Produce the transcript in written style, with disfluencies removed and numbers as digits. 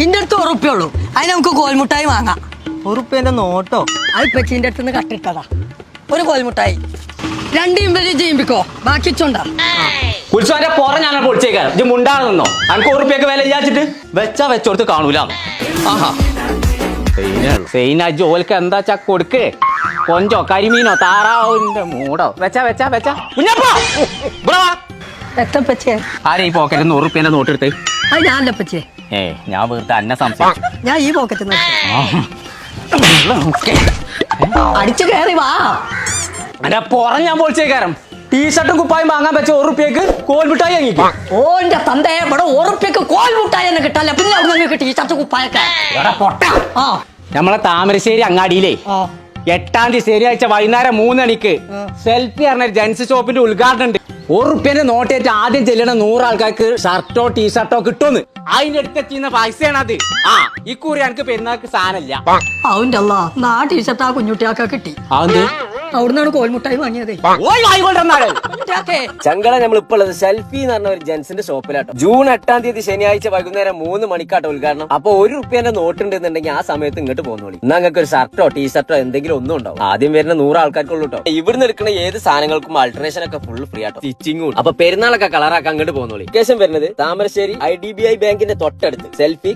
ഇന്റെ അടുത്ത് ഉറുപ്പുള്ളൂ. അതിന് നമുക്ക് കോൽമുട്ടായി വാങ്ങാം. ഉറുപ്പ്യന്റെ നോട്ടോ? അത് പെച്ചിന്റെ അടുത്ത് നിന്ന് കട്ടിട്ടതാ. ഒരു കോൽമുട്ടായി 2 ഇമ്പലി ചെയ്യിപ്പിക്കോ, ബാക്കി ഇച്ചോണ്ടാ. ഉത്സവന്റെ പുറ ഞാൻ പൊളിച്ചേക്കാരം. ഇത് മുണ്ടാണ് നിന്നോ? അനക്ക് ഉറുപ്പ്യൊക്കെ വില വിചാരിച്ചിട്ട് വെച്ചാ വെച്ചോടത്ത് കാണൂല. ആഹാ സെയിന ജോലിക്ക് എന്താ കൊടുക്കേ? കൊഞ്ചോ കരിമീനോ താറാവിന്റെ മൂടോ വെച്ചാ വെച്ചാ വെച്ചാ എത്തപ്പച്ചേ ആരെ ഈ പോക്കറ്റിൽ 100 ഉറുപ്പ്യന്റെ നോട്ട് എടുത്ത്? അത് ഞാനല്ല പച്ചേ. ഞാൻ വെറുതെ അന്നെ സംസാരിച്ചു. ഞാൻ ഈ പോക്കറ്റ് അടിച്ചു കയറി വാ. അന്റെ പുറ ഞാൻ പൊളിച്ചേക്കാരം. ടീഷർട്ടും കുപ്പായും വാങ്ങാൻ വെച്ച 1 ഉറുപ്പ്യക്ക് കോൽമിട്ടായി വാങ്ങിക്കും. ഓന്റെ തന്തേ ഇവിടെ 1 ഉറുപ്പ്യക്ക് കോൽമുട്ടായി തന്നെ കിട്ടാല്ല. പിന്നെ അവിടെ നിങ്ങൾക്ക് ടീഷർട്ട് കുപ്പായൊക്കെ പൊട്ട. നമ്മളെ താമരശ്ശേരി അങ്ങാടിയിലേ 8-ാം തീയതി ശനിയാഴ്ച വൈകുന്നേരം 3 മണിക്ക് സെൽഫി പറഞ്ഞ ജെൻസ് ഷോപ്പിന്റെ ഉദ്ഘാടനം ഉണ്ട്. 1 ഉറുപ്പ്യന്റെ നോട്ടേറ്റ് ആദ്യം ചെല്ലണ 100 ആൾക്കാർക്ക് ഷർട്ടോ ടീഷർട്ടോ കിട്ടുമെന്ന്. അതിന്റെ അടുത്തെത്തിയുന്ന പൈസയാണ് അത്. ഇക്കുറി എനിക്ക് പെരുന്നാൾക്ക് സാധനമില്ല. അവന്റെ അല്ല നാ ടീഷർട്ട് ആ കുഞ്ഞുട്ടിയാക്ക കിട്ടി. അവിടുന്നാണ് കോൽമുട്ടായി വാങ്ങിയത്. ചങ്കള നമ്മളിപ്പോ ഉള്ളത് സെൽഫി എന്ന് പറഞ്ഞ ഒരു ജെൻസിന്റെ ഷോപ്പിലാട്ടോ. ജൂൺ 8-ാം തീയതി ശനിയാഴ്ച വൈകുന്നേരം 3 മണിക്കാട്ടോ ഉദ്ഘാടനം. അപ്പൊ 1 ഉറുപ്പ്യന്റെ നോട്ട് ഉണ്ടെന്നുണ്ടെങ്കിൽ ആ സമയത്ത് ഇങ്ങോട്ട് പോകുന്നോളി. എന്നാ നിങ്ങൾക്ക് ഒരു ഷർട്ടോ ടീഷർട്ടോ എന്തെങ്കിലും ഒന്നും ഉണ്ടാവും. ആദ്യം വരുന്ന 100 ആൾക്കാർക്കുള്ളൂ കേട്ടോ. ഇവിടുന്ന് എടുക്കുന്ന ഏത് സാധനങ്ങൾക്കും ആൾട്ടറേഷൻ ഒക്കെ ഫുൾ ഫ്രീ ആട്ടോ. സ്റ്റിച്ചിങ്ങും. അപ്പൊ പെരുന്നാളൊക്കെ കളറാക്കാൻ അങ്ങോട്ട് പോകുന്നോളി. ലൊക്കേഷൻ വരുന്നത് താമരശ്ശേരി IDBI ബാങ്കിന്റെ തൊട്ടടുത്ത് സെൽഫി